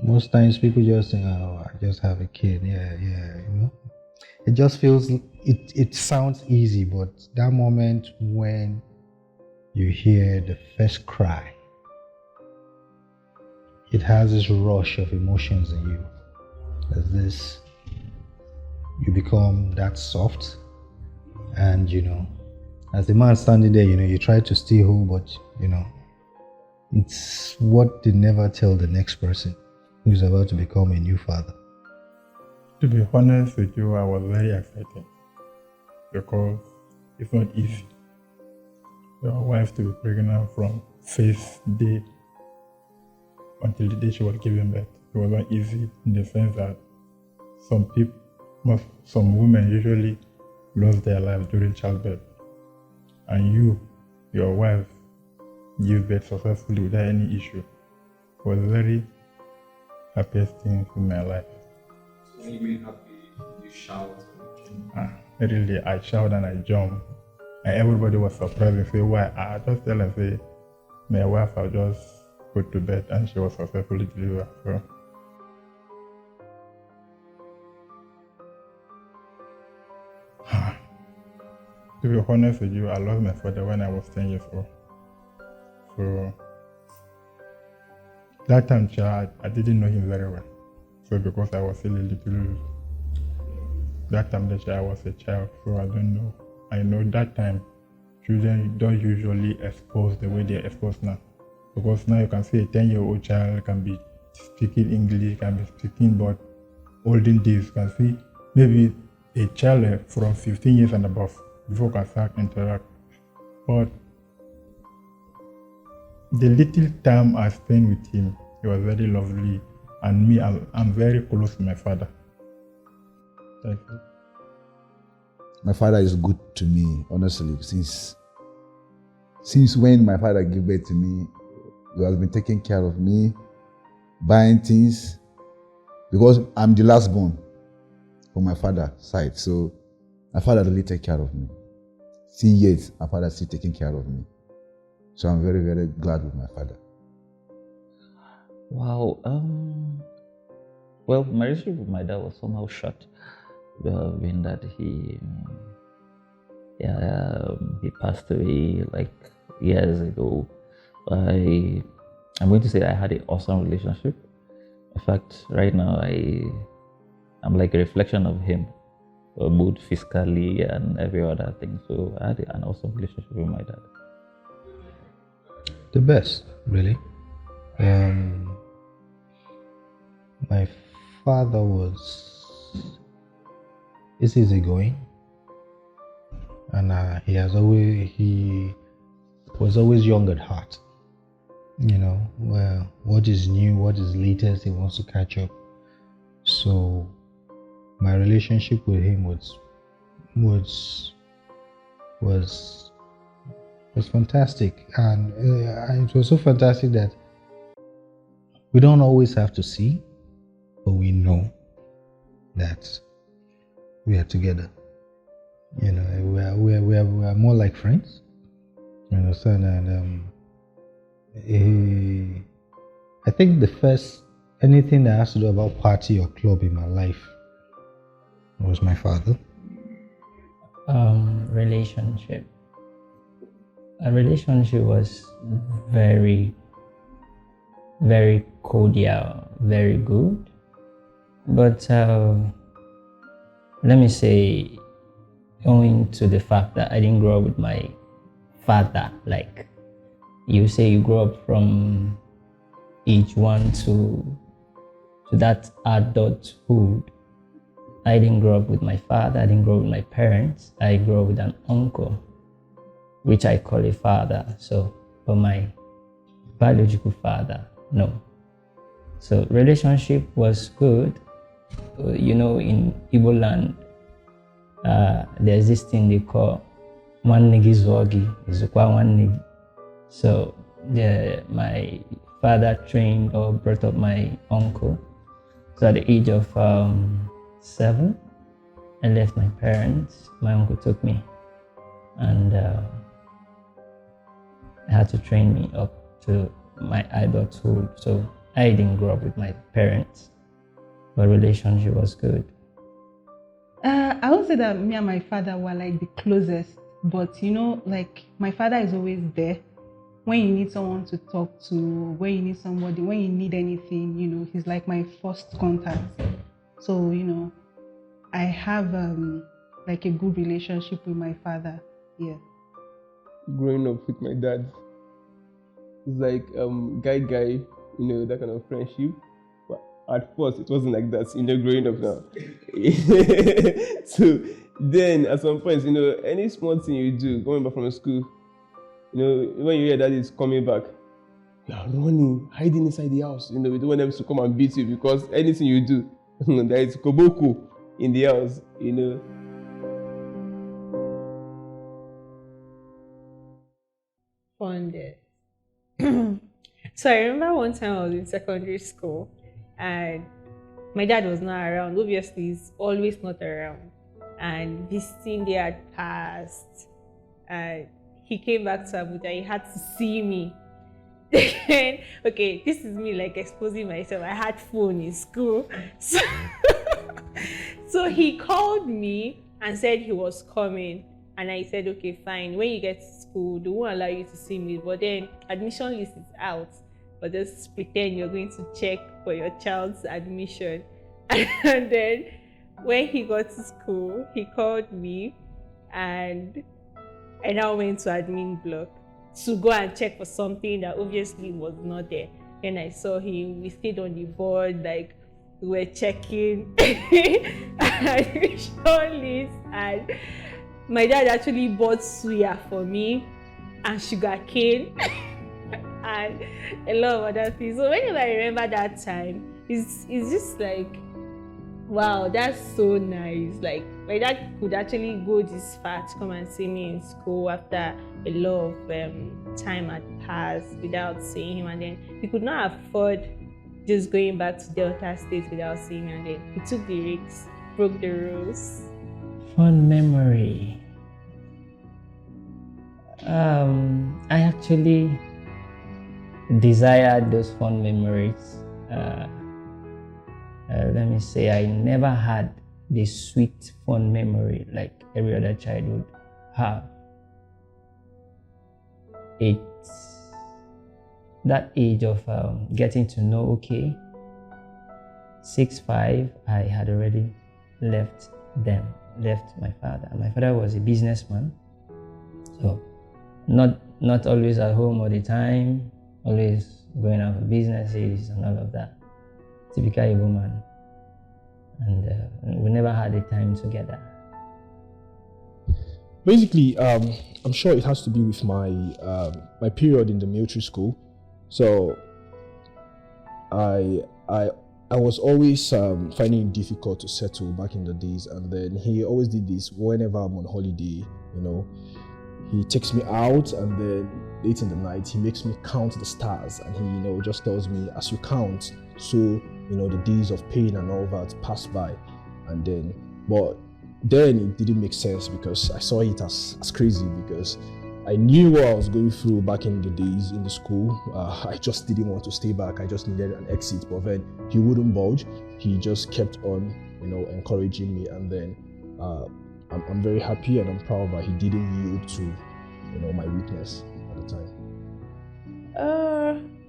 Most times people just say, "Oh, I just have a kid." Yeah, yeah, It just feels it sounds easy, but that moment when you hear the first cry, it has this rush of emotions in you. As this, you become that soft, and as the man standing there, you try to stay home, but it's what they never tell the next person who's about to become a new father. To be honest with you, I was very excited because it's not easy. Your wife to be pregnant from first day until the day she was giving birth. It was not easy in the sense that some women usually lose their life during childbirth, and your wife, give birth successfully without any issue. It was very happiest thing in my life. So when you were happy, you shout. Really, I shout and I jump. And everybody was surprised and say, why? I just tell them, say, my wife I just put to bed and she was successfully delivered. So. To be honest with you, I lost my father when I was 10 years old. So that time, I didn't know him very well. So because I was still a little, that time I was a child, so I don't know. I know that time children don't usually expose the way they're exposed now. Because now you can see a 10-year-old child can be speaking English, can be speaking, but olden days you can see maybe a child from 15 years and above before can start interact. But the little time I spent with him, he was very lovely, and me, I'm very close to my father. Thank you. My father is good to me, honestly. Since when my father gave birth to me, he has been taking care of me, buying things, because I'm the last born from my father's side. So my father really take care of me. See, yet my father still taking care of me. So I'm very, very glad with my father. Wow. Well, my relationship with my dad was somehow short, being that he passed away like years ago. I'm going to say I had an awesome relationship. In fact, right now I'm like a reflection of him, both physically and every other thing. So I had an awesome relationship with my dad. The best, really. My father was easygoing, and he was always young at heart. Well, what is new, what is latest, he wants to catch up. So my relationship with him was fantastic, and it was so fantastic that we don't always have to see, but we know that we are together. We are more like friends. You understand? And I think the first anything that has to do about party or club in my life was my father. Relationship. A relationship was very, very cordial, very good. But let me say, owing to the fact that I didn't grow up with my father, like you say you grow up from age 1 to that adulthood. I didn't grow up with my father, I didn't grow up with my parents, I grew up with an uncle, which I call a father. So, but my biological father, no. So relationship was good. In Igbo land, there's this thing they call one nigi zogi, izukwa one nigi. So my father trained or brought up my uncle. So at the age of 7, I left my parents. My uncle took me, and had to train me up to my adulthood. So I didn't grow up with my parents, but relationship was good. I would say that me and my father were like the closest, but like my father is always there when you need someone to talk to, when you need somebody, when you need anything, he's like my first contact. So, I have like a good relationship with my father. Yeah. Growing up with my dad, it's like guy, that kind of friendship. But at first, it wasn't like that, growing up now. So then, at some point, any small thing you do, going back from school, when you hear that is coming back, you are running, hiding inside the house. We don't want them to come and beat you because anything you do, there is koboko in the house. Fondest. So I remember one time I was in secondary school and my dad was not around. Obviously, he's always not around. And visiting day had passed. And he came back to Abuja. He had to see me. Okay, this is me like exposing myself. I had phone in school. So he called me and said he was coming. And I said, okay, fine. When you get to school, they won't allow you to see me. But then admission list is out. But just pretend you're going to check for your child's admission. And then when he got to school, he called me and I now went to admin block to go and check for something that obviously was not there. Then I saw him, we stayed on the board, like we were checking admission list, and my dad actually bought suya for me and sugar cane and a lot of other things. So whenever I remember that time, it's just like, wow, that's so nice. Like my dad could actually go this far to come and see me in school after a lot of time had passed without seeing him, and then he could not afford just going back to Delta State without seeing me, and then he took the risks, broke the rules. Fond memory. I actually desired those fond memories. Let me say, I never had the sweet fond memory like every other child would have. It's that age of getting to know, okay, 6'5", I had already left my father. My father was a businessman, so not always at home all the time, always going out for businesses and all of that. Typical Igbo man. And we never had a time together. Basically, I'm sure it has to be with my my period in the military school. So I was always finding it difficult to settle back in the days, and then he always did this whenever I'm on holiday. He takes me out, and then late in the night he makes me count the stars, and he just tells me, as you count, so the days of pain and all that pass by. And then it didn't make sense because I saw it as crazy, because I knew what I was going through back in the days in the school. I just didn't want to stay back. I just needed an exit, but then he wouldn't budge. He just kept on encouraging me, and then I'm very happy and I'm proud that he didn't yield to my weakness at the time.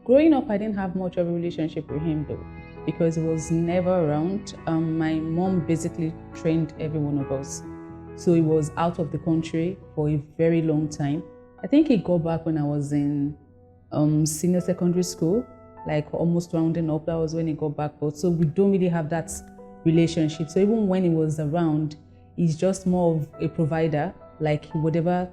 Growing up, I didn't have much of a relationship with him though, because he was never around. My mom basically trained every one of us. So he was out of the country for a very long time. I think he got back when I was in senior secondary school, like almost rounding up. That was when he got back. But so we don't really have that relationship. So even when he was around, he's just more of a provider, like whatever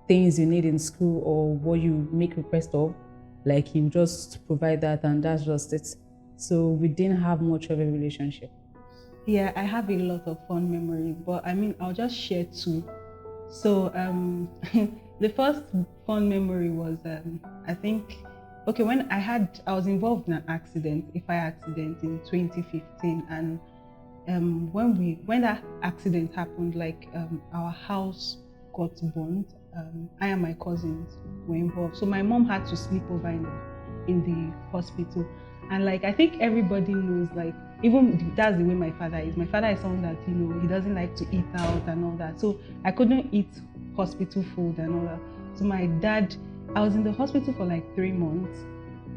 things you need in school or what you make request of, like he just provide that, and that's just it. So we didn't have much of a relationship. Yeah, I have a lot of fond memory, but I'll just share two. So the first fond memory was I think, okay, when I was involved in an accident, a fire accident in 2015, and when that accident happened, like our house got burned. I and my cousins were involved, so my mom had to sleep over in the hospital. And like I think everybody knows, like even that's the way my father is. My father is someone that, you know, he doesn't like to eat out and all that. So I couldn't eat hospital food and all that. So my dad, I was in the hospital for like 3 months,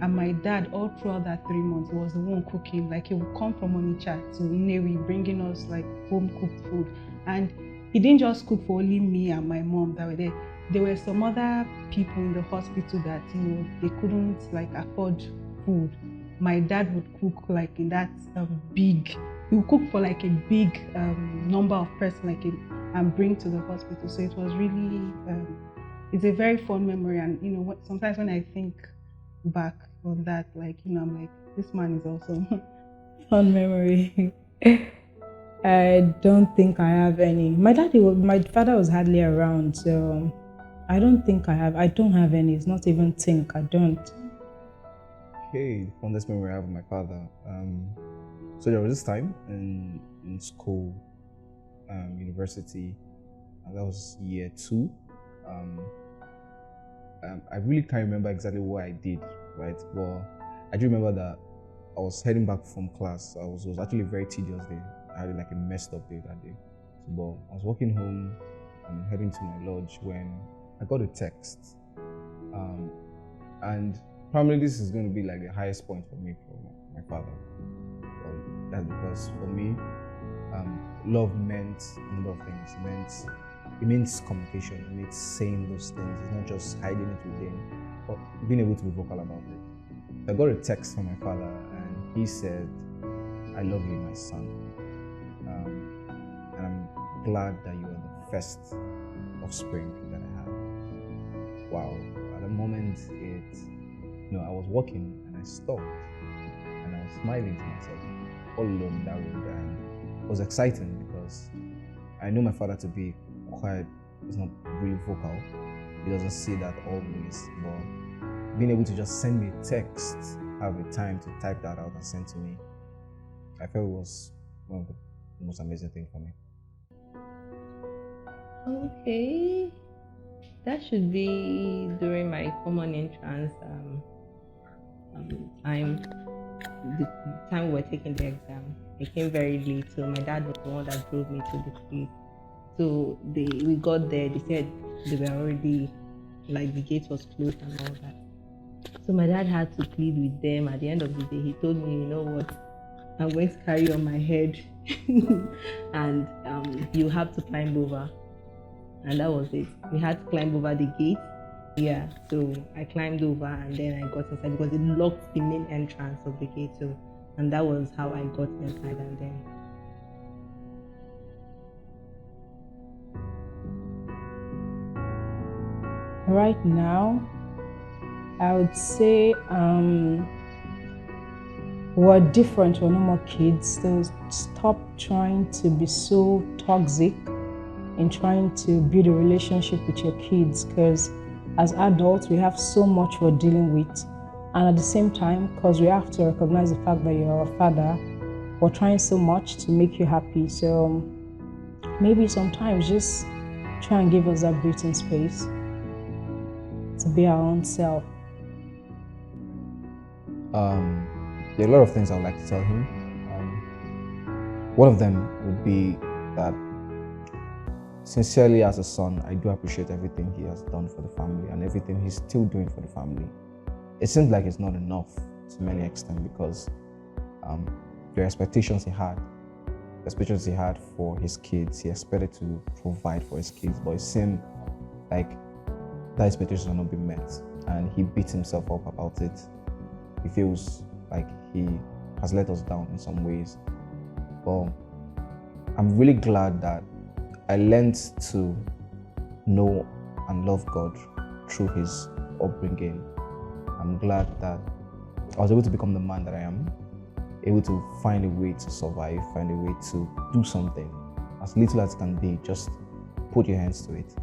and my dad all throughout that 3 months was the one cooking. Like he would come from Onitsha to Inewi, bringing us like home cooked food. And he didn't just cook for only me and my mom that were there. There were some other people in the hospital that, you know, they couldn't like afford food. My dad would cook like in that big, he would cook for like a big number of persons, like and bring to the hospital. So it was really, it's a very fond memory. And you know, sometimes when I think back on that, like, you know, I'm like, this man is awesome. Fond memory. I don't think I have any. My father was hardly around, so I don't think I have. I don't have any. It's not even think. I don't. Okay, the fondest memory I have of my father. So there was this time in school, university, and that was year 2. I really can't remember exactly what I did, right? But I do remember that I was heading back from class. It was actually a very tedious day. I had like a messed up day that day. But I was walking home and heading to my lodge when I got a text. And probably this is going to be like the highest point for me from my father. That's because for me, love meant a number of things. It means communication. It means saying those things. It's not just hiding it within, but being able to be vocal about it. I got a text from my father, and he said, "I love you, my son. And I'm glad that you are the first offspring that I have." Wow. At the moment, I was walking and I stopped and I was smiling to myself all alone in that road, and it was exciting because I know my father to be quiet. He's not really vocal. He doesn't say that always, but being able to just send me a text, have the time to type that out and send to me, I felt it was one of the most amazing things for me. Okay, that should be during my common entrance time, the time we were taking the exam. I came very late, so my dad was the one that drove me to the place. So we got there, they said they were already, like the gate was closed and all that. So my dad had to plead with them. At the end of the day, he told me, you know what, I'm going to carry on my head and you have to climb over. And that was it. We had to climb over the gate. Yeah, so I climbed over and then I got inside because it locked the main entrance of the gate. So, and that was how I got inside. And then right now, I would say we're different. We're no more kids. So stop trying to be so toxic in trying to build a relationship with your kids, because as adults, we have so much we're dealing with. And at the same time, because we have to recognize the fact that you're a father, we're trying so much to make you happy. So maybe sometimes just try and give us that breathing space to be our own self. There are a lot of things I would like to tell him. One of them would be that sincerely as a son, I do appreciate everything he has done for the family and everything he's still doing for the family. It seems like it's not enough to many extent because the expectations he had for his kids, he expected to provide for his kids, but it seemed like that expectation has not been met, and he beats himself up about it. He feels like he has let us down in some ways. But I'm really glad that I learned to know and love God through his upbringing. I'm glad that I was able to become the man that I am, able to find a way to survive, find a way to do something, as little as it can be, just put your hands to it,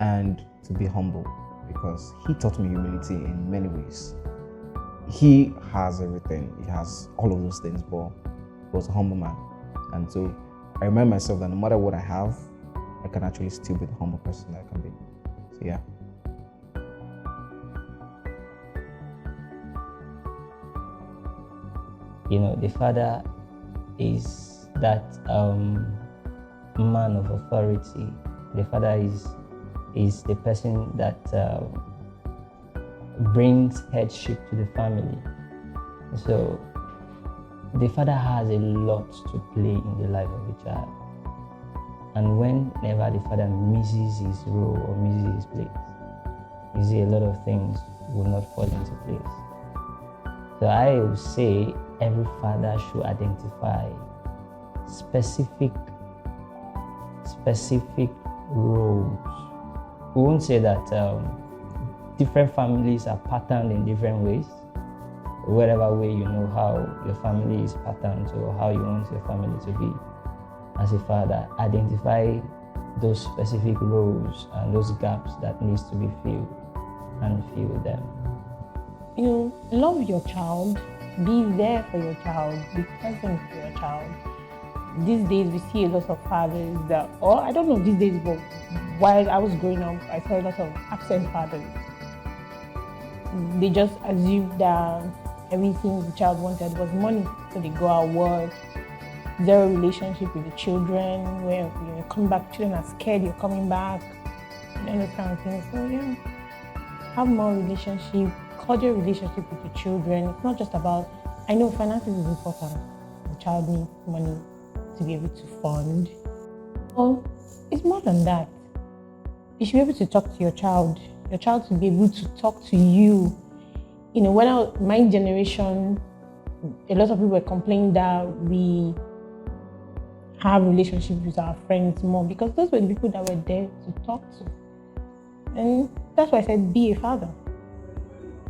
and to be humble, because he taught me humility in many ways. He has everything, he has all of those things, but he was a humble man. And so I remind myself that no matter what I have, I can actually still be the humble person that I can be. So yeah. The father is that man of authority. The father is the person that brings headship to the family. So the father has a lot to play in the life of a child. And whenever the father misses his role or misses his place, you see a lot of things will not fall into place. So I would say every father should identify specific roles. We won't say that different families are patterned in different ways. Whatever way you know how your family is patterned or how you want your family to be. As a father, identify those specific roles and those gaps that needs to be filled and fill them. Love your child, be there for your child, be present for your child. These days we see a lot of fathers that, or I don't know these days, but while I was growing up, I saw a lot of absent fathers. They just assumed that everything the child wanted was money, so they go out work. Zero relationship with the children, where you come back, children are scared you're coming back, those kind of things. So yeah, have more relationship, cordial relationship with your children. It's not just about, I know finances is important. The child needs money to be able to fund. Well, it's more than that. You should be able to talk to your child should be able to talk to you. When my generation, a lot of people were complaining that we have relationships with our friends more because those were the people that were there to talk to. And that's why I said be a father.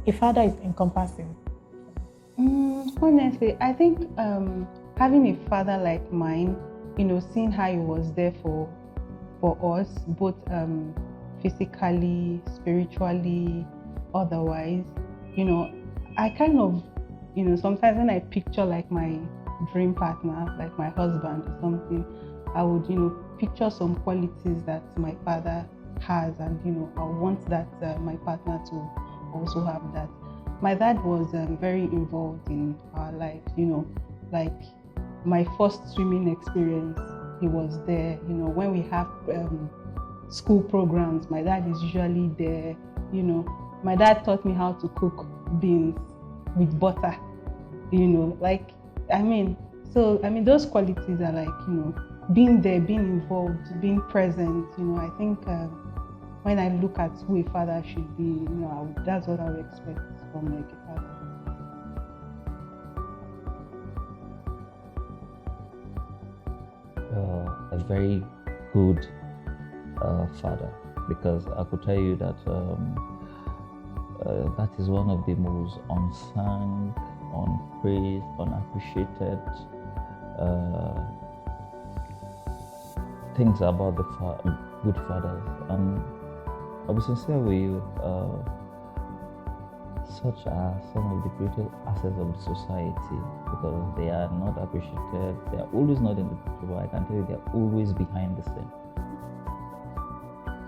A father is encompassing. Honestly, I think having a father like mine, seeing how he was there for us, both physically, spiritually, otherwise, I kind of, sometimes when I picture like my dream partner, like my husband or something, I would, picture some qualities that my father has, and I want that my partner to also have that. My dad was very involved in our life, like my first swimming experience, he was there. When we have school programs, my dad is usually there. My dad taught me how to cook beans with butter. Those qualities are like, being there, being involved, being present. I think when I look at who a father should be, that's what I would expect from like a father. A very good father, because I could tell you that that is one of the most unsung, unpraised, unappreciated things about the good fathers. And I'll be sincere with you, such are some of the greatest assets of the society, because they are not appreciated. They are always not in the picture, but I can tell you they are always behind the scene.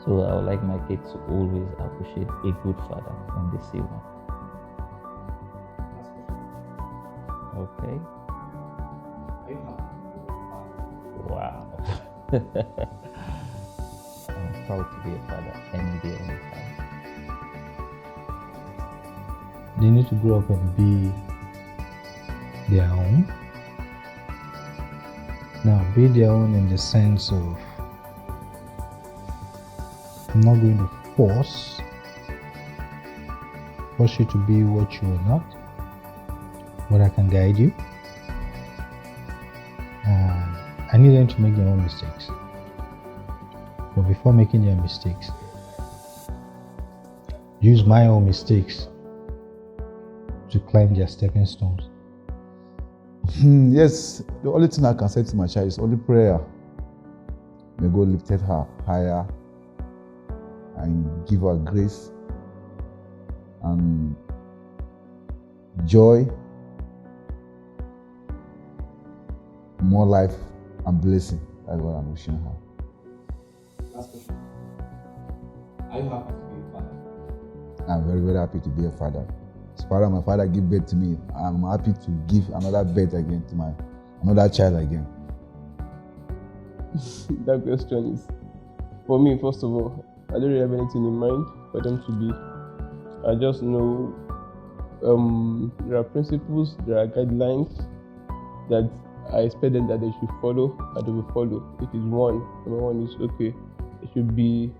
So I would like my kids to always appreciate a good father when they see one. Okay. Wow. I'm proud to be a father any day, anytime. They need to grow up and be their own. Now, be their own in the sense of, I'm not going to force you to be what you are not, but I can guide you. I need them to make their own mistakes. But before making their mistakes, use my own mistakes to climb their stepping stones. Yes, the only thing I can say to my child is only prayer. May God lift her higher and give her grace and joy, more life and blessing. That's what I'm wishing her. Last question. Are you happy to be a father? I'm very, very happy to be a father. as far as my father give birth to me, I'm happy to give another birth again to my another child again. That question is, for me, first of all, I don't really have anything in mind for them to be. I just know there are principles, there are guidelines that I expect them that they should follow, and they will follow. It is number one is okay. It should be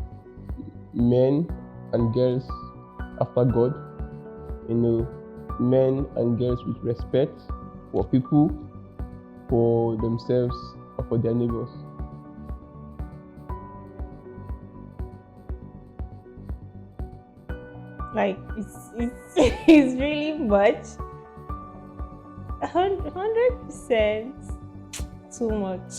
men and girls after God. Men and girls with respect for people, for themselves, and for their neighbors. Like it's really much. 100% too much.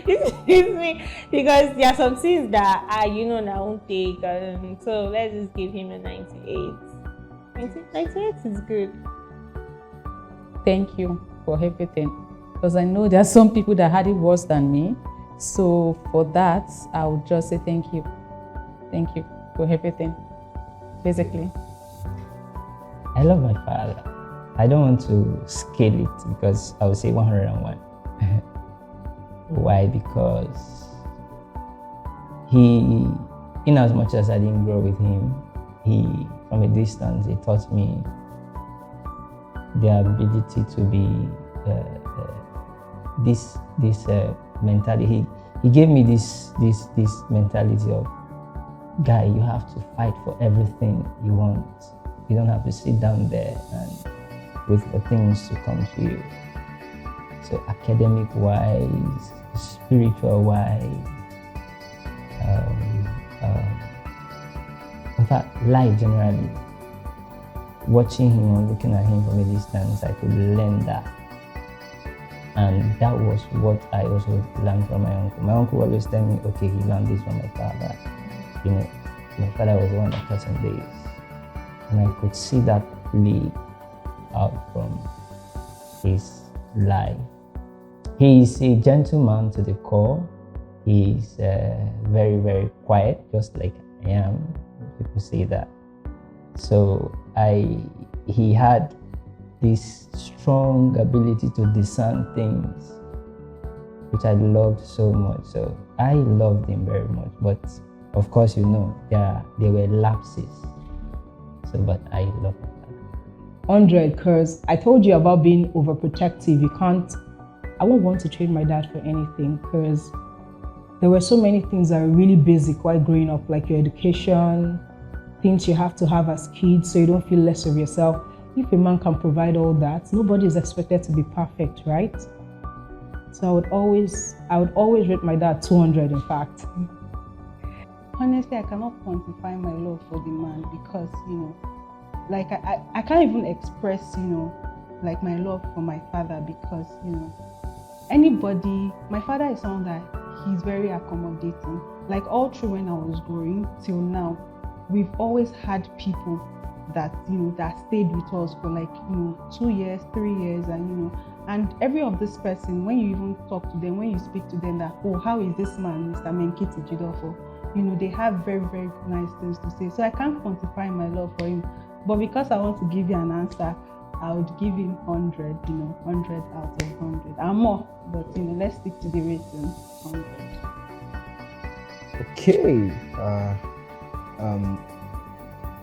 This is me, because there are some things that I won't take, so let's just give him a 98. 98 is good. Thank you for everything, because I know there are some people that had it worse than me. So for that, I would just say thank you. Thank you for everything, basically. I love my father. I don't want to scale it because I would say 101. Why? Because he, in as much as I didn't grow with him, he, from a distance, he taught me the ability to be this mentality. He gave me this mentality of, guy, you have to fight for everything you want. You don't have to sit down there and wait for things to come to you. So academic-wise, spiritual-wise, in fact, life generally. Watching him or looking at him from a distance, I could learn that. And that was what I also learned from my uncle. My uncle always tell me, okay, he learned this from my father. My father was the one that taught him this. And I could see that play out from his life. He is a gentleman to the core. He is very, very quiet, just like I am. People say that. So he had this strong ability to discern things, which I loved so much. So I loved him very much. But of course, there were lapses. So, but I love him. 100, because I told you about being overprotective. I won't want to trade my dad for anything, because there were so many things that were really basic while growing up, like your education, things you have to have as kids so you don't feel less of yourself. If a man can provide all that, nobody is expected to be perfect, right? So I would always rate my dad 200, in fact. Honestly, I cannot quantify my love for the man, because, like I can't even express, like my love for my father, because, my father is someone that he's very accommodating. Like all through when I was growing till now, we've always had people that, that stayed with us for like, 2 years, 3 years, and every of this person, when you even talk to them, when you speak to them, that, oh, how is this man, Mr. Menkiti Jidofo? They have very, very nice things to say. So I can't quantify my love for him. But because I want to give you an answer, I would give him 100, 100 out of 100. And more, but let's stick to the rating, 100. Okay.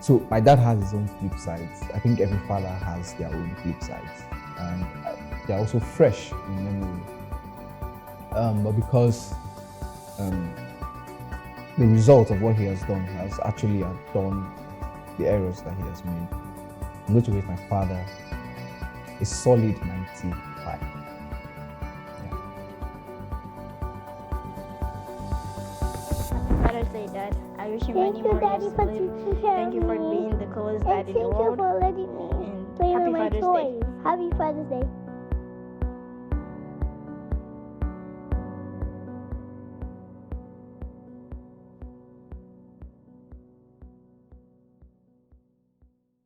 So my dad has his own flip sides. I think every father has their own flip sides, and they're also fresh in memory. But because the result of what he has done has actually undone the errors that he has made, I'm going to rate my father a solid 95. Father's Day, Dad. I wish you many more years to live. Thank you for being the coolest dad in the world. Thank you for letting me play with my toys. Happy Father's Day.